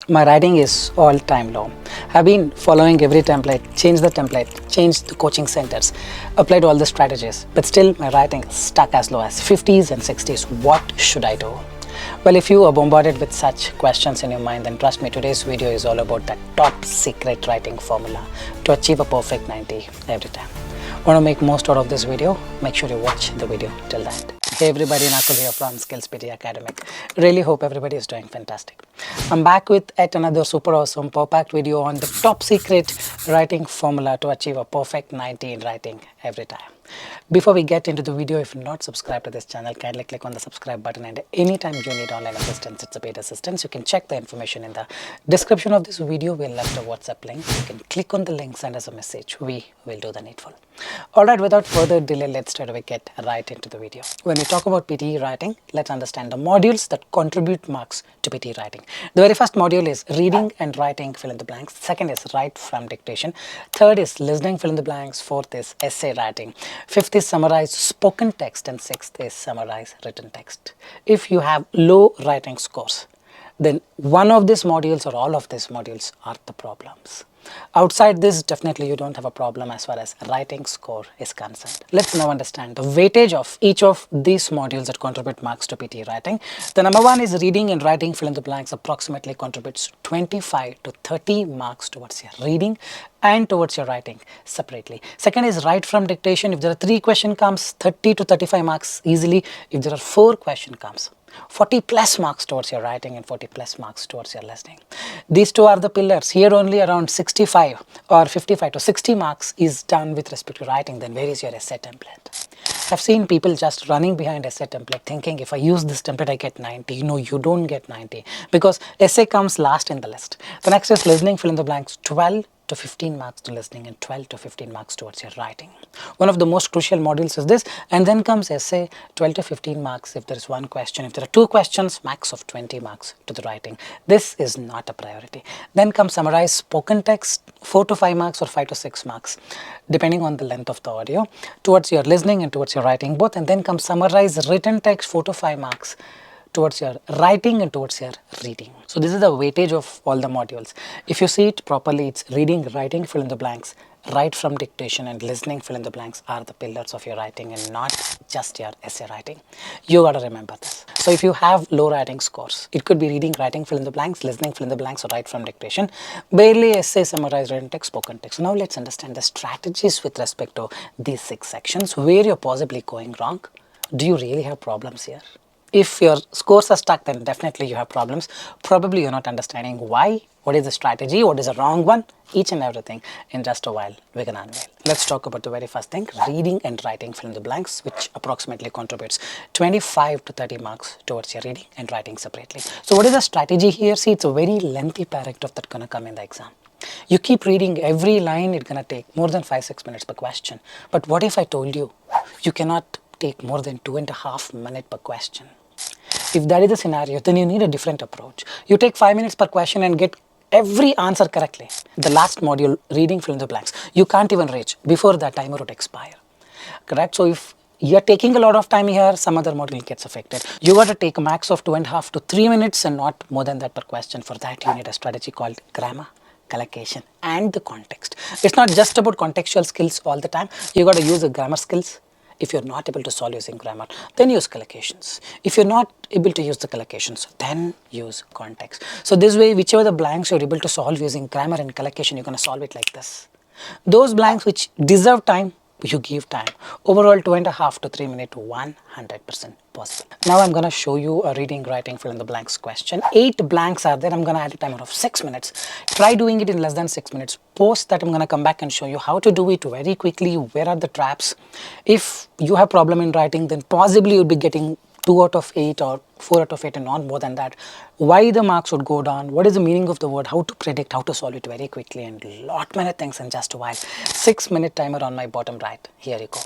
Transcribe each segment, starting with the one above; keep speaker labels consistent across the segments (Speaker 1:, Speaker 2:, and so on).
Speaker 1: My writing is all time low. I've been following every template, changed the coaching centers, applied all the strategies, but still my writing is stuck as low as 50s and 60s. What should I do? Well, if you are bombarded with such questions in your mind, then trust me, today's video is all about that top secret writing formula to achieve a perfect 90 every time. Want to make most out of this video? Make sure you watch the video till the end. Hey everybody, Nakul here from SKILLS PTE ACADEMIC. Really hope everybody is doing fantastic. I'm back with yet another super awesome packed video on the top secret writing formula to achieve a perfect 90 in writing every time. Before we get into the video, if you're not subscribed to this channel, kindly click on the subscribe button, and anytime you need online assistance, it's a paid assistance, you can check the information in the description of this video. We left a WhatsApp link. You can click on the link, send us a message. We will do the needful. Alright, without further delay, let's straight away get right into the video. When we talk about PTE writing, let's understand the modules that contribute marks to PTE writing. The very first module is reading and writing fill in the blanks. Second is write from dictation. Third is listening fill in the blanks. Fourth is essay writing. Fifth is summarize spoken text, and sixth is summarize written text. If you have low writing scores, then one of these modules or all of these modules are the problems. Outside this, definitely you don't have a problem as far as writing score is concerned. Let's now understand the weightage of each of these modules that contribute marks to PTE writing. The number one is reading and writing fill in the blanks approximately contributes 25 to 30 marks towards your reading and towards your writing separately. Second is write from dictation. If there are 3 questions comes, 30 to 35 marks easily. If there are 4 questions comes, 40 plus marks towards your writing and 40 plus marks towards your listening. These two are the pillars. Here only around 65 or 55 to 60 marks is done with respect to writing. Then where is your essay template? I've seen people just running behind essay template thinking if I use this template I get 90. No, you don't get 90 because essay comes last in the list. The next is listening fill in the blanks. 12 to 15 marks to listening and 12 to 15 marks towards your writing. One of the most crucial modules is this, and then comes essay, 12 to 15 marks if there is one question. If there are 2 questions, max of 20 marks to the writing. This is not a priority. Then comes summarize spoken text, 4 to 5 marks or 5 to 6 marks depending on the length of the audio towards your listening and towards your writing both. And then comes summarize written text, 4 to 5 marks towards your writing and towards your reading. So this is the weightage of all the modules. If you see it properly, it's reading, writing, fill in the blanks, write from dictation and listening, fill in the blanks are the pillars of your writing and not just your essay writing. You got to remember this. So if you have low writing scores, it could be reading, writing, fill in the blanks, listening, fill in the blanks, or write from dictation, barely essay, summarize, written text, spoken text. So now let's understand the strategies with respect to these 6 sections, where you're possibly going wrong. Do you really have problems here? If your scores are stuck, then definitely you have problems. Probably you're not understanding why, what is the strategy, what is the wrong one, each and everything. In just a while, we're gonna unveil. Let's talk about the very first thing, reading and writing fill in the blanks, which approximately contributes 25 to 30 marks towards your reading and writing separately. So what is the strategy here? See, it's a very lengthy paragraph that's gonna come in the exam. You keep reading every line, it's gonna take more than 5-6 minutes per question. But what if I told you, you cannot take more than 2.5 minutes per question? If that is the scenario, then you need a different approach. You take 5 minutes per question and get every answer correctly. The last module, reading fill in the blanks, you can't even reach. Before that timer would expire. Correct? So if you're taking a lot of time here, some other module gets affected. You got to take a max of 2.5 to 3 minutes and not more than that per question. For that, you need a strategy called grammar, collocation, and the context. It's not just about contextual skills all the time. You got to use the grammar skills. If you're not able to solve using grammar, then use collocations. If you're not able to use the collocations, then use context. So this way, whichever the blanks you're able to solve using grammar and collocation, you're going to solve it like this. Those blanks which deserve time, you give time. Overall 2.5 to 3 minutes, 100% possible. Now I'm going to show you a reading, writing, fill in the blanks question. 8 blanks are there. I'm going to add a timer of 6 minutes. Try doing it in less than 6 minutes. Post that, I'm going to come back and show you how to do it very quickly. Where are the traps? If you have problem in writing, then possibly you'll be getting 2 out of 8 or 4 out of 8 and not more than that. Why the marks would go down, what is the meaning of the word, how to predict, how to solve it very quickly, and lot many things in just a while. 6 minute timer on my bottom right. Here you go.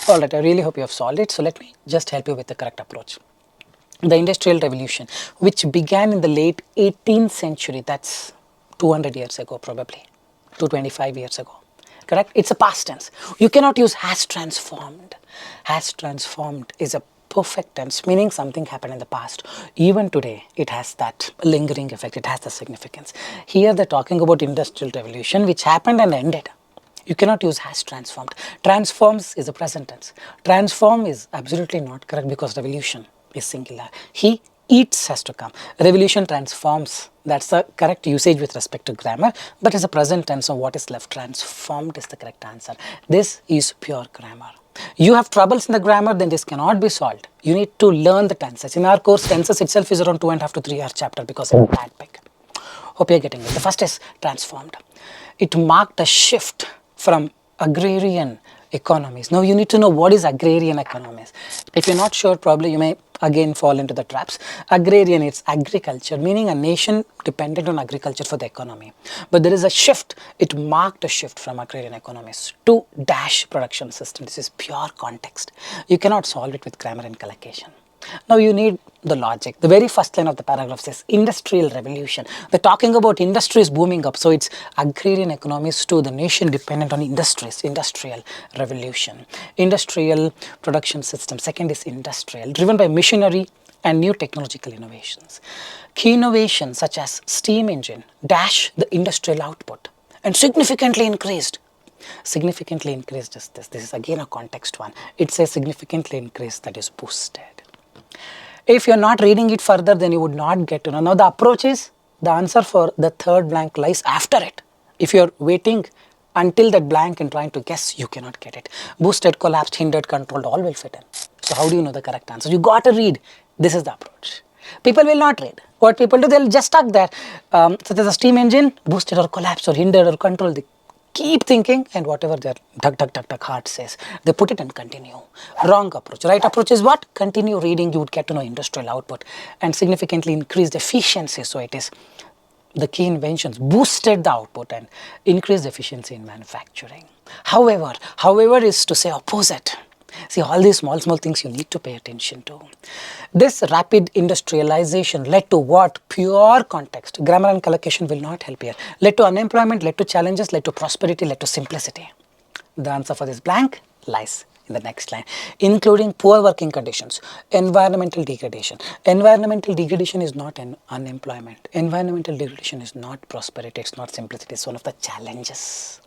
Speaker 1: Alright, I really hope you have solved it. So let me just help you with the correct approach. The Industrial Revolution, which began in the late 18th century, that's 200 years ago probably, 225 years ago, correct? It's a past tense. You cannot use has transformed. Has transformed is a perfect tense, meaning something happened in the past. Even today, it has that lingering effect, it has the significance. Here they're talking about Industrial Revolution, which happened and ended. You cannot use has transformed. Transforms is a present tense. Transform is absolutely not correct because revolution is singular. He eats has to come. Revolution transforms. That's the correct usage with respect to grammar, but it's a present tense, so what is left? Transformed is the correct answer. This is pure grammar. You have troubles in the grammar, then this cannot be solved. You need to learn the tenses. In our course, tenses itself is around 2.5 to 3 hour chapter because it's that big. Hope you're getting it. The first is transformed. It marked a shift from agrarian economies. Now you need to know what is agrarian economies. If you're not sure, probably you may again fall into the traps. Agrarian, it's agriculture, meaning a nation dependent on agriculture for the economy. But there is a shift. It marked a shift from agrarian economies to dash production system. This is pure context. You cannot solve it with grammar and collocation. Now you need the logic. The very first line of the paragraph says Industrial Revolution. They're talking about industries booming up. So it's agrarian economies to the nation dependent on industries. Industrial Revolution. Industrial production system. Second is industrial, driven by machinery and new technological innovations. Key innovations such as steam engine dash the industrial output and significantly increased. Significantly increased is this. This is again a context one. It says significantly increased, that is boosted. If you're not reading it further, then you would not get to know. Now the approach is, the answer for the third blank lies after it. If you're waiting until that blank and trying to guess, you cannot get it. Boosted, collapsed, hindered, controlled, all will fit in. So how do you know the correct answer? You got to read. This is the approach. People will not read. What people do, they'll just stuck there. So there's a steam engine, boosted or collapsed or hindered or controlled. They keep thinking, and whatever their heart says, they put it and continue. Wrong approach. Right approach is what? Continue reading, you would get to know industrial output and significantly increased efficiency. So it is the key inventions boosted the output and increased efficiency in manufacturing. However is to say opposite. See, all these small things you need to pay attention to. This rapid industrialization led to what? Pure context. Grammar and collocation will not help here. Led to unemployment, led to challenges, led to prosperity, led to simplicity. The answer for this blank lies in the next line, including poor working conditions, environmental degradation. Environmental degradation is not an unemployment. Environmental degradation is not prosperity, it's not simplicity, it's one of the challenges.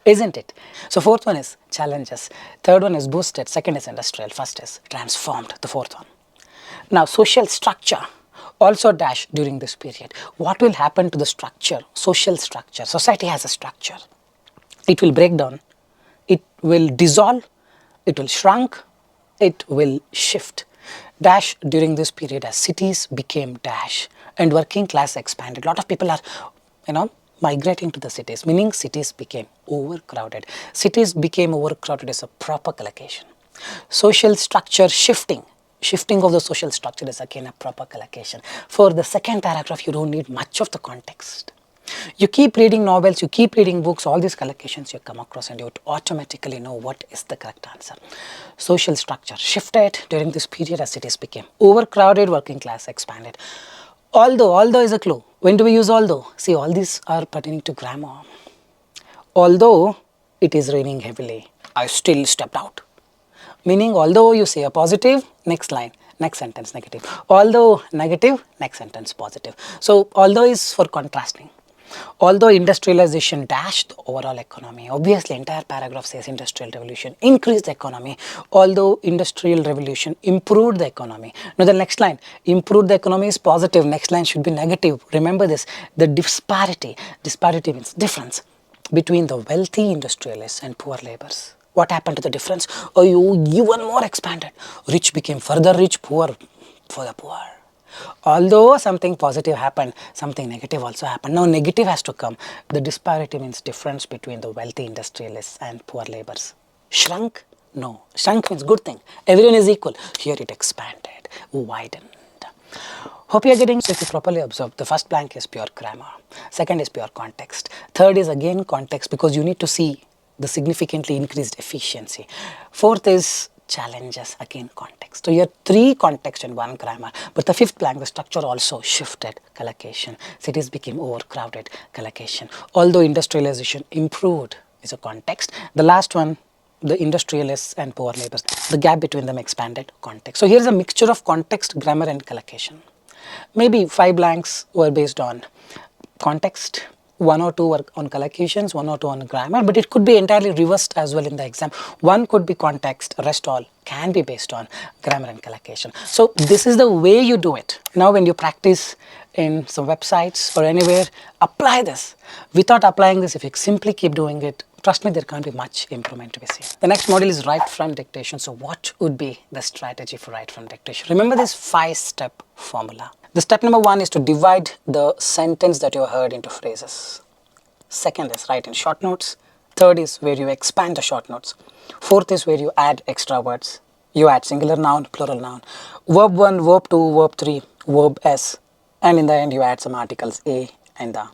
Speaker 1: Isn't it? So fourth one is challenges, third one is boosted, second is industrial, first is transformed, the fourth one. Now social structure also dash during this period. What will happen to the structure, social structure? Society has a structure. It will break down, it will dissolve, it will shrunk, it will shift. Dash during this period as cities became dash and working class expanded. A lot of people are, migrating to the cities, meaning cities became overcrowded. Cities became overcrowded is a proper collocation. Social structure shifting of the social structure is again a proper collocation. For the second paragraph, you don't need much of the context. You keep reading novels, you keep reading books, all these collocations you come across and you would automatically know what is the correct answer. Social structure shifted during this period as cities became overcrowded, working class expanded. Although is a clue. When do we use although? See, all these are pertaining to grammar. Although it is raining heavily, I still stepped out. Meaning, although you say a positive, next line, next sentence negative. Although negative, next sentence positive. So, although is for contrasting. Although industrialization dashed the overall economy, obviously entire paragraph says industrial revolution increased the economy, although industrial revolution improved the economy. Now the next line, improved the economy is positive, next line should be negative. Remember this, the disparity means difference between the wealthy industrialists and poor laborers. What happened to the difference? Oh, you even more expanded. Rich became further rich, poor for the poor. Although something positive happened, something negative also happened. Now negative has to come. The disparity means difference between the wealthy industrialists and poor laborers. Shrunk? No. Shrunk means good thing. Everyone is equal. Here it expanded, widened. Hope you are getting, so if you properly observe, the first blank is pure grammar. Second is pure context. Third is again context because you need to see the significantly increased efficiency. Fourth is challenges, again context. So you have 3 context and 1 grammar, but the 5th language structure also shifted, collocation. Cities became overcrowded, collocation. Although industrialization improved is a context. The last one, the industrialists and poor laborers, the gap between them expanded, context. So here's a mixture of context, grammar and collocation. Maybe 5 blanks were based on context, 1 or 2 were on collocations, 1 or 2 on grammar, but it could be entirely reversed as well in the exam. 1 could be context, rest all can be based on grammar and collocation. So this is the way you do it. Now when you practice in some websites or anywhere, apply this. Without applying this, if you simply keep doing it, trust me, there can't be much improvement to be seen. The next module is write from dictation. So what would be the strategy for write from dictation? Remember this 5-step formula. The step number 1 is to divide the sentence that you heard into phrases. Second is write in short notes. Third is where you expand the short notes. Fourth is where you add extra words. You add singular noun, plural noun. Verb 1, verb 2, verb 3, verb S. And in the end you add some articles A and the.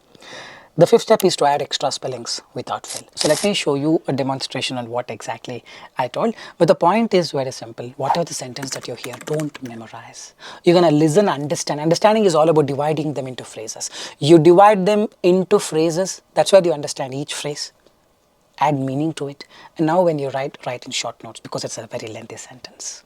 Speaker 1: The 5th step is to add extra spellings without fail. So let me show you a demonstration on what exactly I told. But the point is very simple. Whatever the sentence that you hear, don't memorize. You're going to listen, understand. Understanding is all about dividing them into phrases. You divide them into phrases. That's where you understand each phrase. Add meaning to it. And now when you write in short notes because it's a very lengthy sentence.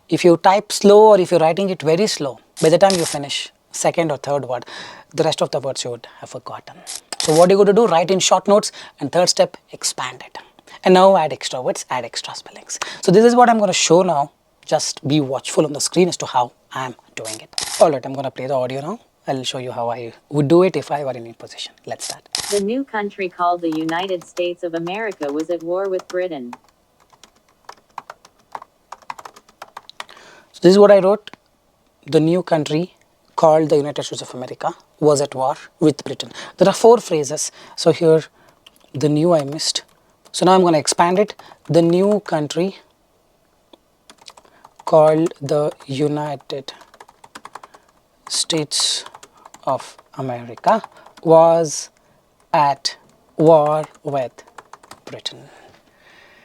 Speaker 1: If you type slow or if you're writing it very slow, by the time you finish second or third word, the rest of the words you would have forgotten. So what you're going to do, write in short notes, and third step, expand it. And now add extra words, add extra spellings. So this is what I'm going to show now. Just be watchful on the screen as to how I'm doing it. Alright, I'm going to play the audio now. I'll show you how I would do it if I were in your position. Let's start.
Speaker 2: The new country called the United States of America was at war with Britain.
Speaker 1: So this is what I wrote. The new country called the United States of America was at war with Britain. There are 4 phrases. So here the new I missed. So now I'm going to expand it. The new country called the United States of America was at war with Britain.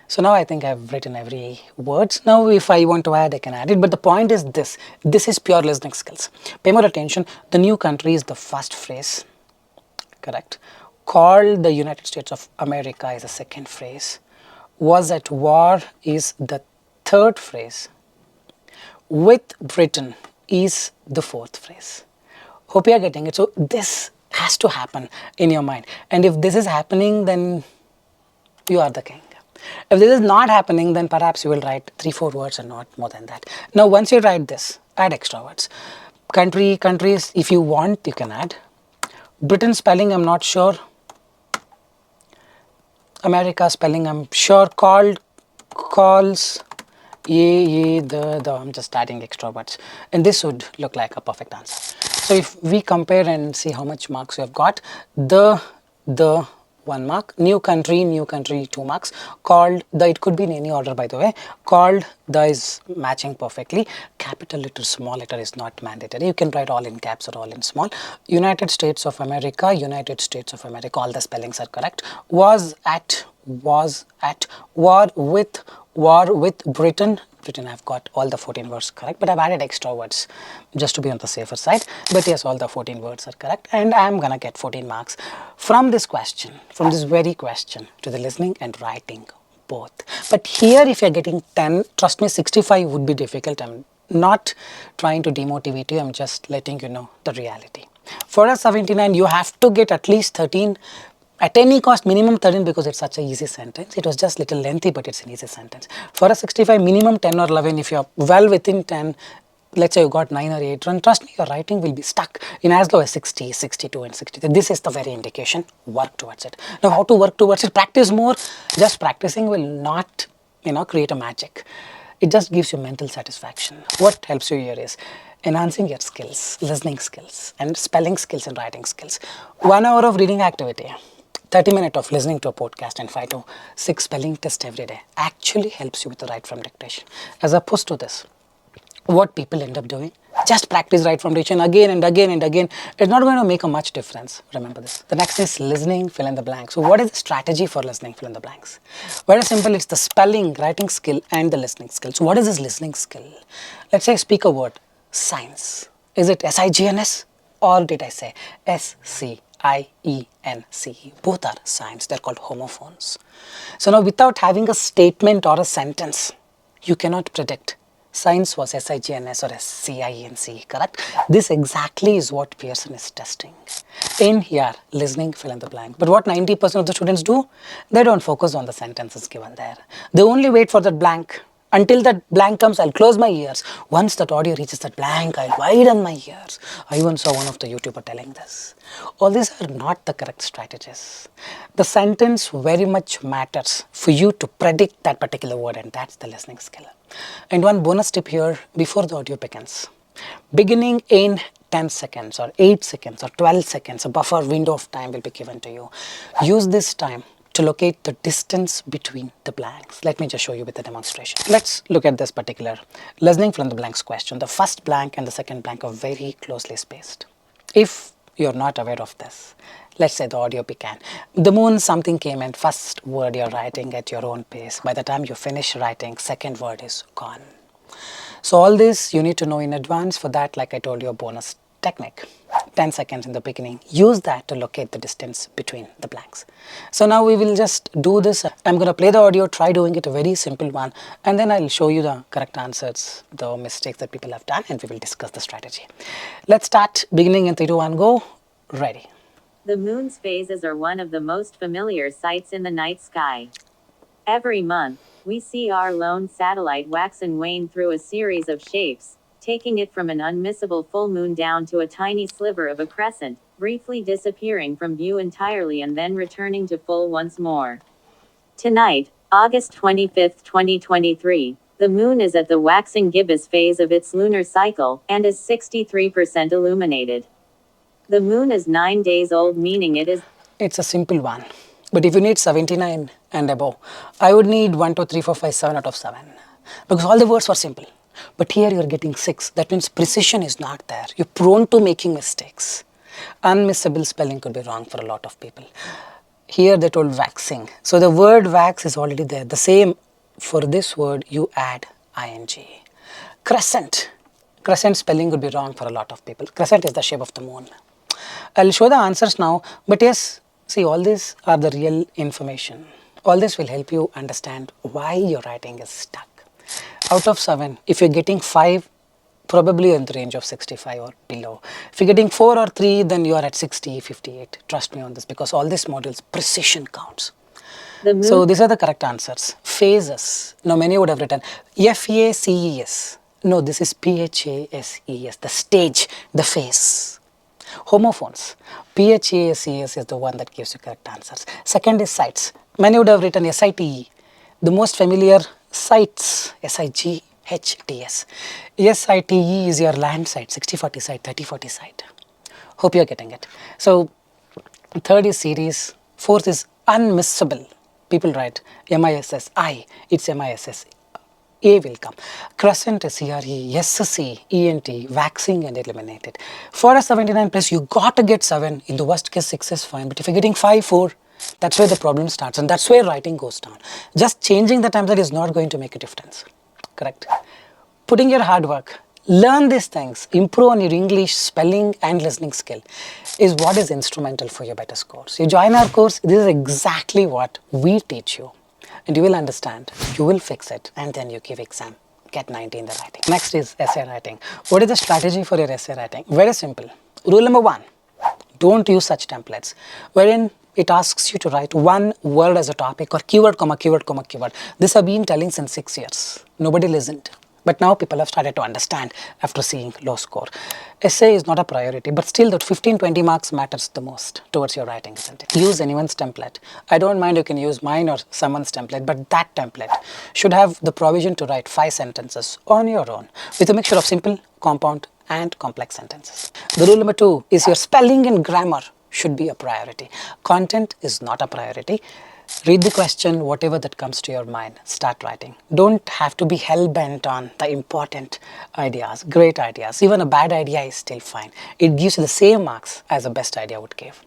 Speaker 1: So now I think I've written every word. Now if I want to add, I can add it. But the point is this. This is pure listening skills. Pay more attention. The new country is the first phrase. Correct. Called the United States of America is the second phrase. Was at war is the third phrase. With Britain is the 4th phrase. Hope you are getting it. So this has to happen in your mind. And if this is happening, then you are the king. If this is not happening, then perhaps you will write 3-4 words and not more than that. Now once you write this, add extra words. Country, countries, if you want, you can add. Britain spelling, I'm not sure. America spelling, I'm sure. Called, calls, the, I'm just adding extra words. And this would look like a perfect answer. So if we compare and see how much marks you have got, the 1 mark, new country 2 marks, called the, it could be in any order by the way, called the is matching perfectly, capital letter small letter is not mandatory, you can write all in caps or all in small. United States of America, all the spellings are correct. Was at war with Britain, I've got all the 14 words correct, but I've added extra words just to be on the safer side. But yes, all the 14 words are correct, and I'm gonna get 14 marks from this question, from this very question, to the listening and writing both. But here if you're getting 10, trust me, 65 would be difficult. I'm not trying to demotivate you, I'm just letting you know the reality. For a 79, you have to get at least 13. At any cost, minimum 13 because it's such an easy sentence. It was just little lengthy, but it's an easy sentence. For a 65, minimum 10 or 11. If you're well within 10, let's say you got 9 or 8, and trust me, your writing will be stuck in as low as 60, 62 and 63. This is the very indication. Work towards it. Now, how to work towards it? Practice more. Just practicing will not, create a magic. It just gives you mental satisfaction. What helps you here is enhancing your skills, listening skills, and spelling skills and writing skills. 1 hour of reading activity, 30 minutes of listening to a podcast, and 5 to 6 spelling tests every day actually helps you with the write from dictation. As opposed to this, what people end up doing, just practice right from region again and again and again. It's not going to make a much difference. Remember this. The next is listening, fill in the blanks. So what is the strategy for listening, fill in the blanks? Very simple. It's the spelling, writing skill and the listening skill. So what is this listening skill? Let's say speak a word, science. Is it S-I-G-N-S or did I say S-C-I-E-N-C-E? Both are science. They're called homophones. So now without having a statement or a sentence, you cannot predict science was S-I-G-N-S or S-C-I-E-N-C, correct? This exactly is what Pearson is testing. In here, listening, fill in the blank. But what 90% of the students do? They don't focus on the sentences given there. They only wait for that blank. Until that blank comes, I'll close my ears. Once that audio reaches that blank, I'll widen my ears. I even saw one of the YouTuber telling this. All these are not the correct strategies. The sentence very much matters for you to predict that particular word, and that's the listening skill. And one bonus tip here before the audio begins. Beginning in 10 seconds or 8 seconds or 12 seconds, a buffer window of time will be given to you. Use this time to locate the distance between the blanks. Let me just show you with a demonstration. Let's look at this particular listening from the blanks question. The first blank and the second blank are very closely spaced. If you're not aware of this, let's say the audio began. The moon, something came and first word you're writing at your own pace. By the time you finish writing, second word is gone. So all this you need to know in advance. For that, like I told you, a bonus technique. 10 seconds in the beginning. Use that to locate the distance between the blanks. So now we will just do this. I'm going to play the audio, try doing it, a very simple one, and then I'll show you the correct answers, the mistakes that people have done, and we will discuss the strategy. Let's start. Beginning in 3, 2, 1, go. Ready.
Speaker 2: The moon's phases are one of the most familiar sights in the night sky. Every month, we see our lone satellite wax and wane through a series of shapes, taking it from an unmissable full moon down to a tiny sliver of a crescent, briefly disappearing from view entirely and then returning to full once more. Tonight, August 25, 2023, the moon is at the waxing gibbous phase of its lunar cycle and is 63% illuminated. The moon is 9 days old, meaning
Speaker 1: it's a simple one. But if you need 79 and above, I would need 1, 2, 3, 4, 5, 7 out of 7. Because all the words were simple. But here you're getting 6. That means precision is not there. You're prone to making mistakes. Unmissable spelling could be wrong for a lot of people. Here they told waxing. So the word wax is already there. The same for this word, you add ing. Crescent. Crescent spelling would be wrong for a lot of people. Crescent is the shape of the moon. I'll show the answers now. But yes, see, all these are the real information. All this will help you understand why your writing is stuck. Out of 7, if you're getting 5, probably in the range of 65 or below. If you're getting 4 or 3, then you are at 60, 58. Trust me on this, because all these modules, precision counts. So these are the correct answers. Phases. Now many would have written F-A-C-E-S. No, this is P-H-A-S-E-S, the stage, the phase. Homophones. P-H-A-S-E-S is the one that gives you correct answers. Second is sites. Many would have written S-I-T-E. The most familiar sites, S-I-G-H-T-S. S-I-T-E is your land site, 60-40 site, 30-40 site. Hope you're getting it. So, third is series. Fourth is unmissable. People write M-I-S-S-I. It's M-I-S-S. A will come. Crescent is C-R-E, S-C-E-N-T, waxing and eliminated. For a 79 plus, you got to get 7. In the worst case, 6 is fine. But if you're getting 5, 4, that's where the problem starts, and that's where writing goes down. Just changing the template is not going to make a difference. Correct? Putting your hard work, learn these things, improve on your English, spelling and listening skill is what is instrumental for your better scores. You join our course, this is exactly what we teach you. And you will understand, you will fix it, and then you give exam, get 90 in the writing. Next is essay writing. What is the strategy for your essay writing? Very simple. Rule number 1, don't use such templates wherein it asks you to write one word as a topic or keyword, comma, keyword, comma, keyword. This I've been telling since 6 years. Nobody listened. But now people have started to understand after seeing low score. Essay is not a priority, but still that 15-20 marks matters the most towards your writing, isn't it? Use anyone's template. I don't mind, you can use mine or someone's template, but that template should have the provision to write 5 sentences on your own with a mixture of simple, compound and complex sentences. The rule number 2 is your spelling and grammar should be a priority. Content is not a priority. Read the question, whatever that comes to your mind, start writing. Don't have to be hell-bent on the important ideas, great ideas. Even a bad idea is still fine. It gives you the same marks as a best idea would give.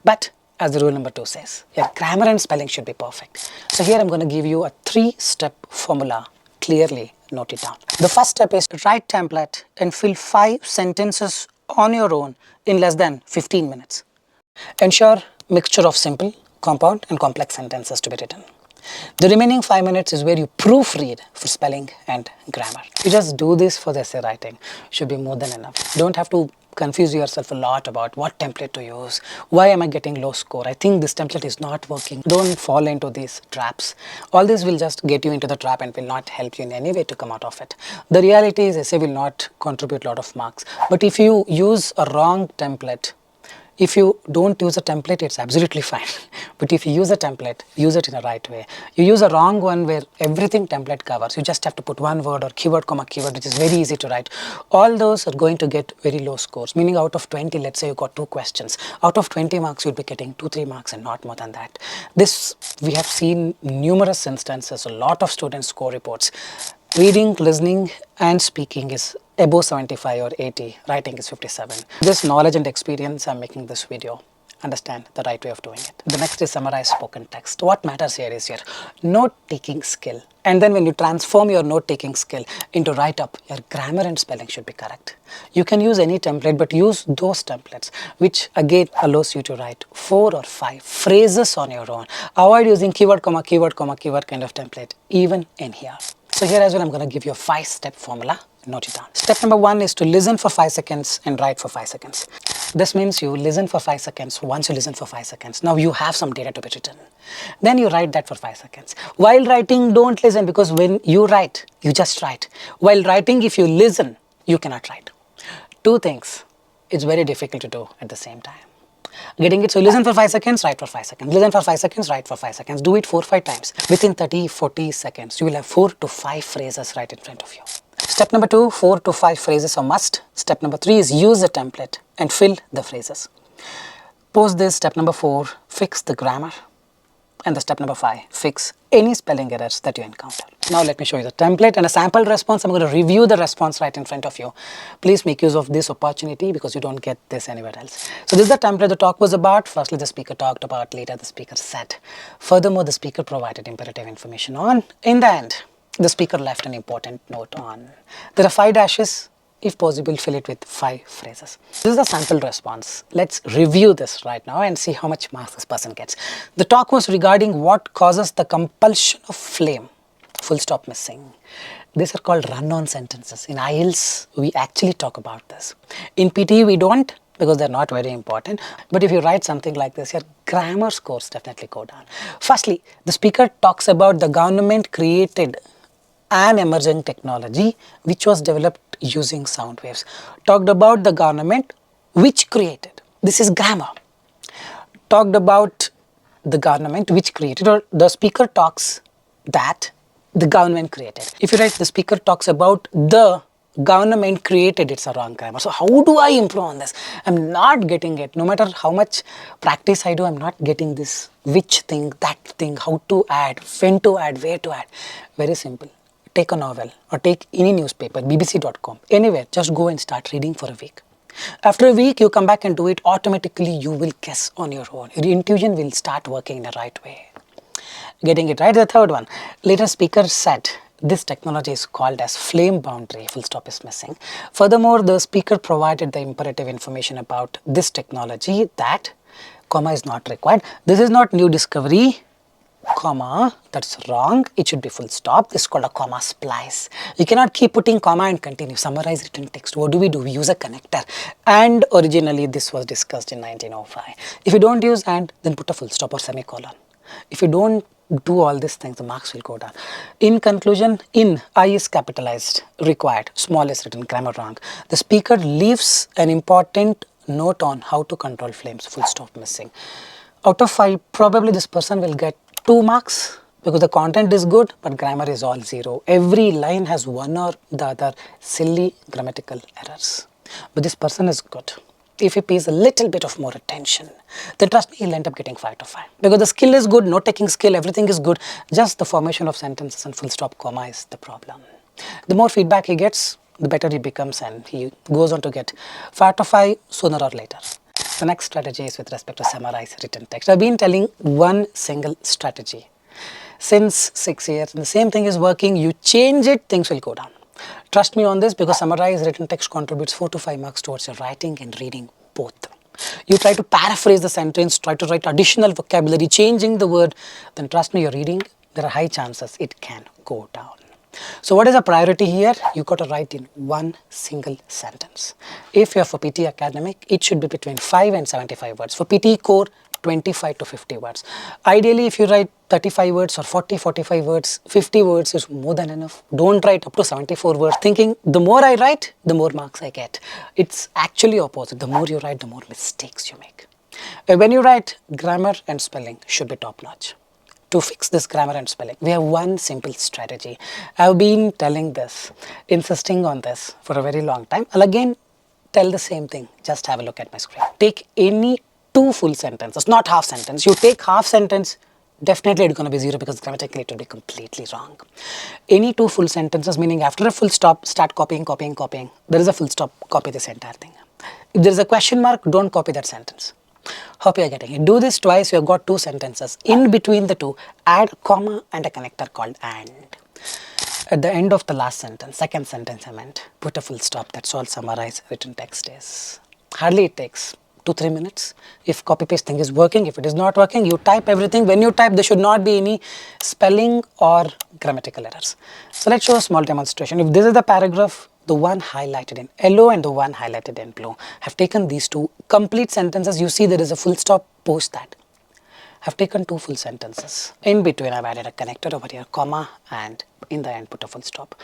Speaker 1: But as the rule number 2 says, your grammar and spelling should be perfect. So here I'm going to give you a 3-step formula. Clearly note it down. The first step is to write template and fill 5 sentences on your own in less than 15 minutes. Ensure mixture of simple, compound and complex sentences to be written. The remaining 5 minutes is where you proofread for spelling and grammar. You just do this for the essay writing. Should be more than enough. Don't have to confuse yourself a lot about what template to use. Why am I getting low score? I think this template is not working. Don't fall into these traps. All this will just get you into the trap and will not help you in any way to come out of it. The reality is essay will not contribute a lot of marks. But if you use a wrong template, if you don't use a template, it's absolutely fine. But if you use a template, use it in the right way. You use a wrong one where everything template covers. You just have to put one word or keyword, comma, keyword, which is very easy to write. All those are going to get very low scores. Meaning out of 20, let's say you got 2 questions. Out of 20 marks, you'll be getting 2-3 marks and not more than that. This, we have seen numerous instances, a lot of students score reports. Reading, listening and speaking is above 75 or 80, writing is 57. This knowledge and experience, I'm making this video. Understand the right way of doing it. The next is summarize spoken text. What matters here is your note-taking skill. And then when you transform your note-taking skill into write-up, your grammar and spelling should be correct. You can use any template, but use those templates, which again allows you to write 4 or 5 phrases on your own. Avoid using keyword, comma, keyword, comma, keyword kind of template, even in here. So here as well, I'm going to give you a 5-step formula. Note it down. Step number 1 is to listen for 5 seconds and write for 5 seconds. This means you listen for 5 seconds. Once you listen for 5 seconds, now you have some data to be written. Then you write that for 5 seconds. While writing, don't listen, because when you write, you just write. While writing, if you listen, you cannot write. 2 things, it's very difficult to do at the same time. Getting it? So listen for 5 seconds, write for 5 seconds. Listen for 5 seconds, write for 5 seconds. Do it 4-5 times. Within 30-40 seconds, you will have 4 to 5 phrases right in front of you. Step number 2, 4 to 5 phrases are must. Step number 3 is use a template and fill the phrases. Post this, step number 4, fix the grammar. And the step number 5, fix any spelling errors that you encounter. Now let me show you the template and a sample response. I'm going to review the response right in front of you. Please make use of this opportunity because you don't get this anywhere else. So this is the template the talk was about. Firstly, the speaker talked about, later the speaker said. Furthermore, the speaker provided imperative information on. In the end, the speaker left an important note on. There are 5 dashes. If possible, fill it with 5 phrases. This is the sample response. Let's review this right now and see how much marks this person gets. The talk was regarding what causes the compulsion of flame. Full stop missing. These are called run-on sentences. In IELTS, we actually talk about this. In PTE, we don't, because they're not very important. But if you write something like this, your grammar scores definitely go down. Firstly, the speaker talks about the government created an emerging technology which was developed using sound waves. Talked about the government which created. This is grammar. Talked about the government which created, or the speaker talks that the government created. If you write the speaker talks about the government created, it's a wrong grammar. So how do I improve on this? I'm not getting it. No matter how much practice I do, I'm not getting this which thing, that thing, how to add, when to add, where to add. Very simple. Take a novel or take any newspaper, bbc.com, anywhere, just go and start reading for a week. After a week, you come back and do it, automatically you will guess on your own. Your intuition will start working in the right way. Getting it right? The third one. Later speaker said, this technology is called as flame boundary, full stop is missing. Furthermore, the speaker provided the imperative information about this technology that, comma is not required. This is not new discovery, comma, that's wrong. It should be full stop. This is called a comma splice. You cannot keep putting comma and continue. Summarize written text. What do? We use a connector. And originally this was discussed in 1905. If you don't use and, then put a full stop or semicolon. If you don't do all these things, the marks will go down. In conclusion, in I is capitalized, required, small is written, grammar wrong. The speaker leaves an important note on how to control flames, full stop missing. Out of 5, probably this person will get 2 marks because the content is good, but grammar is all 0. Every line has one or the other silly grammatical errors. But this person is good. if he pays a little bit of more attention, then trust me, he'll end up getting 5 to 5. Because the skill is good, note taking skill, everything is good. Just the formation of sentences and full stop, comma is the problem. The more feedback he gets, the better he becomes, and he goes on to get 5 to 5 sooner or later. The next strategy is with respect to summarize written text. I've been telling one single strategy since 6 years, and the same thing is working. You change it, things will go down. Trust me on this, because summarize written text contributes 4 to 5 marks towards your writing and reading both. You try to paraphrase the sentence, try to write additional vocabulary, changing the word, then trust me, your reading, there are high chances it can go down. So what is a priority here? You got to write in one single sentence. If you're for PT Academic, it should be between 5 and 75 words. For PT Core, 25 to 50 words. Ideally, if you write 35 words or 45 words, 50 words is more than enough. Don't write up to 74 words thinking the more I write, the more marks I get. It's actually opposite. The more you write, the more mistakes you make. When you write, grammar and spelling should be top notch. To fix this grammar and spelling, we have one simple strategy. I've been telling this, insisting on this for a very long time. I'll again tell the same thing. Just have a look at my screen. Take any 2 full sentences, not half sentence. You take half sentence, definitely it's going to be 0, because grammatically it will be completely wrong. Any 2 full sentences, meaning after a full stop, start copying. There is a full stop, copy this entire thing. If there is a question mark, don't copy that sentence. Hope you are getting it. Do this twice, you have got 2 sentences. In between the 2, add comma and a connector called and. At the end of the last sentence, second sentence I meant, put a full stop. That's all summarize written text is. Hardly it takes 2-3 minutes. If copy paste thing is working, if it is not working, you type everything. When you type, there should not be any spelling or grammatical errors. So let's show a small demonstration. If this is the paragraph, the one highlighted in yellow and the one highlighted in blue, have taken these 2 complete sentences. You see there is a full stop post that. I've taken 2 full sentences. In between, I've added a connector over here, comma, and in the end put a full stop.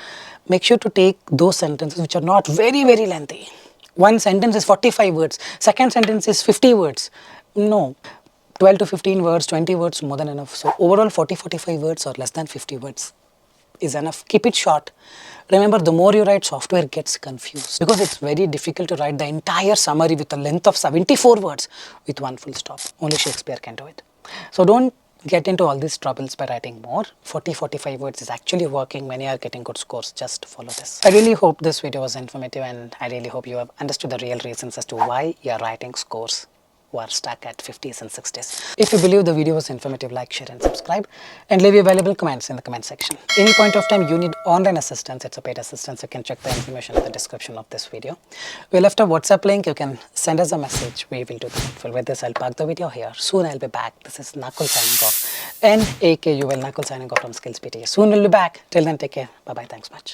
Speaker 1: Make sure to take those sentences which are not very lengthy. One sentence is 45 words, second sentence is 50 words. No, 12 to 15 words, 20 words, more than enough. So overall 40-45 words or less than 50 words is enough. Keep it short. Remember, the more you write, software gets confused, because it's very difficult to write the entire summary with a length of 74 words with one full stop. Only Shakespeare can do it. So don't get into all these troubles by writing more. 40-45 words is actually working. Many are getting good scores. Just follow this. I really hope this video was informative, and I really hope you have understood the real reasons as to why you are writing scores who are stuck at 50s and 60s. If you believe the video was informative, like, share and subscribe, and leave your valuable comments in the comment section. Any point of time you need online assistance, it's a paid assistance. You can check the information in the description of this video. We left a WhatsApp link. You can send us a message. We will do the needful. With this, I'll park the video here. Soon I'll be back. This is Nakul signing off. NAKUL Nakul signing off from SKILLS PTE. Soon we'll be back. Till then, take care. Bye-bye. Thanks much.